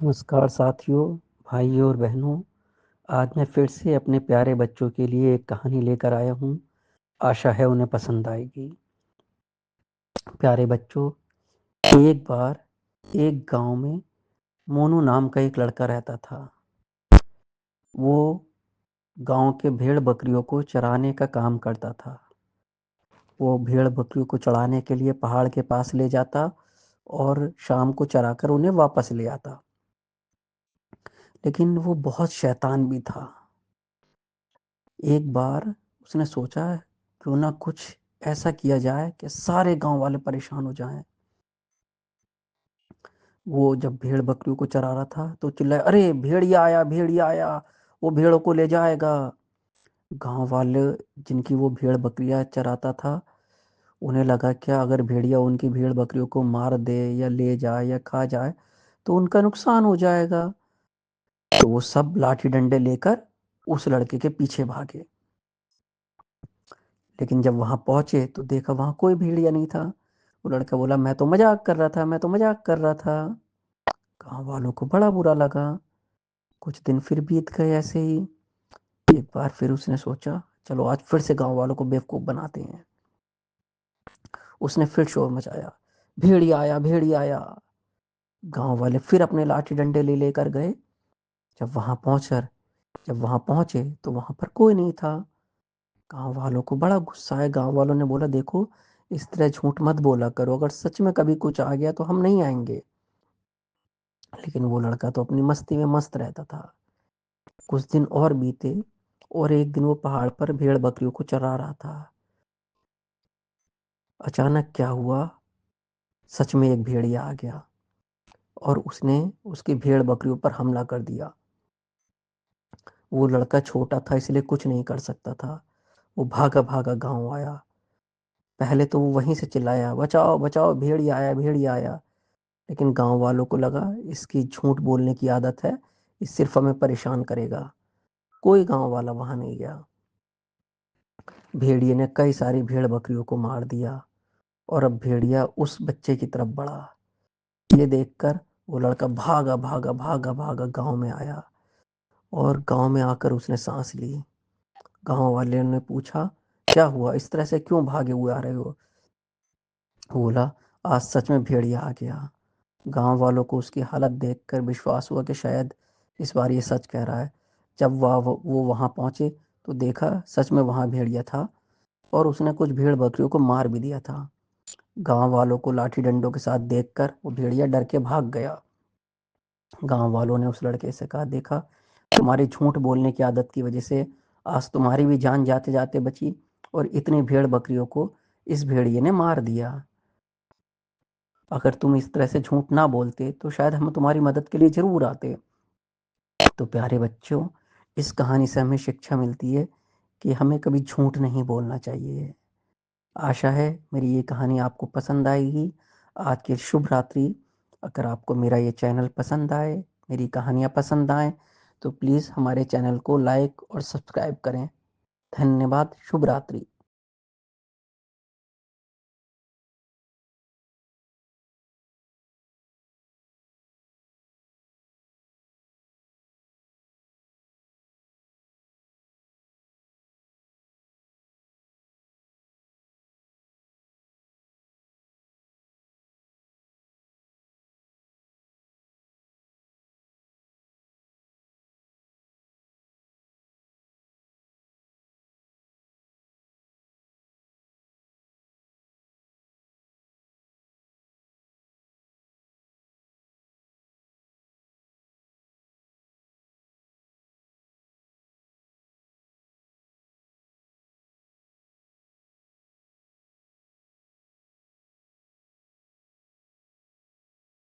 नमस्कार साथियों, भाइयों और बहनों। आज मैं फिर से अपने प्यारे बच्चों के लिए एक कहानी लेकर आया हूँ। आशा है उन्हें पसंद आएगी। प्यारे बच्चों, एक बार एक गांव में मोनू नाम का एक लड़का रहता था। वो गांव के भेड़ बकरियों को चराने का काम करता था। वो भेड़ बकरियों को चराने के लिए पहाड़ के पास ले जाता और शाम को चराकर उन्हें वापस ले आता। लेकिन वो बहुत शैतान भी था। एक बार उसने सोचा क्यों ना कुछ ऐसा किया जाए कि सारे गांव वाले परेशान हो जाएं। वो जब भेड़ बकरियों को चरा रहा था तो चिल्लाया, अरे भेड़िया आया, भेड़िया आया, वो भेड़ों को ले जाएगा। गांव वाले जिनकी वो भेड़ बकरियां चराता था, उन्हें लगा क्या अगर भेड़िया उनकी भेड़ बकरियों को मार दे या ले जाए या खा जाए तो उनका नुकसान हो जाएगा। तो वो सब लाठी डंडे लेकर उस लड़के के पीछे भागे। लेकिन जब वहां पहुंचे तो देखा वहां कोई भेड़िया नहीं था। वो लड़का बोला, मैं तो मजाक कर रहा था, मैं तो मजाक कर रहा था। गांव वालों को बड़ा बुरा लगा। कुछ दिन फिर बीत गए ऐसे ही। एक बार फिर उसने सोचा, चलो आज फिर से गांव वालों को बेवकूफ बनाते हैं। उसने फिर शोर मचाया, भेड़िया आया, भेड़िया आया। गांव वाले फिर अपने लाठी डंडे ले लेकर गए। जब वहां पहुंचकर जब वहां पहुंचे तो वहां पर कोई नहीं था। गांव वालों को बड़ा गुस्सा है। गांव वालों ने बोला, देखो इस तरह झूठ मत बोला करो, अगर सच में कभी कुछ आ गया तो हम नहीं आएंगे। लेकिन वो लड़का तो अपनी मस्ती में मस्त रहता था। कुछ दिन और बीते और एक दिन वो पहाड़ पर भेड़ बकरियों को चरा रहा था। अचानक क्या हुआ, सच में एक भेड़िया आ गया और उसने उसकी भेड़ बकरियों पर हमला कर दिया। वो लड़का छोटा था इसलिए कुछ नहीं कर सकता था। वो भागा भागा गांव आया। पहले तो वो वहीं से चिल्लाया, बचाओ बचाओ, भेड़िया आया, भेड़िया आया। लेकिन गांव वालों को लगा इसकी झूठ बोलने की आदत है, ये सिर्फ हमें परेशान करेगा। कोई गांव वाला वहां नहीं गया। भेड़िए ने कई सारी भेड़ बकरियों को मार दिया और अब भेड़िया उस बच्चे की तरफ बढ़ा। ये देखकर वो लड़का भागा भागा भागा भागा गांव में आया और गांव में आकर उसने सांस ली। गांव वाले ने पूछा, क्या हुआ, इस तरह से क्यों भागे हुए आ रहे हो? वो बोला, आज सच में भेड़िया आ गया। गांव वालों को उसकी हालत देखकर विश्वास हुआ कि शायद इस बार ये सच कह रहा है। जब वो वहां पहुंचे तो देखा सच में वहां भेड़िया था और उसने कुछ भेड़ बकरियों को मार भी दिया था। गांव वालों को लाठी डंडों के साथ देखकर वो भेड़िया डर के भाग गया। गांव वालों ने उस लड़के से कहा, देखा तुम्हारी झूठ बोलने की आदत की वजह से आज तुम्हारी भी जान जाते जाते बची और इतनी भेड़ बकरियों को इस भेड़िए ने मार दिया। अगर तुम इस तरह से झूठ ना बोलते तो शायद हम तुम्हारी मदद के लिए जरूर आते। तो प्यारे बच्चों, इस कहानी से हमें शिक्षा मिलती है कि हमें कभी झूठ नहीं बोलना चाहिए। आशा है मेरी ये कहानी आपको पसंद आएगी। आज की शुभ रात्रि। अगर आपको मेरा ये चैनल पसंद आए, मेरी कहानियाँ पसंद आए, तो प्लीज़ हमारे चैनल को लाइक और सब्सक्राइब करें। धन्यवाद। शुभ रात्रि।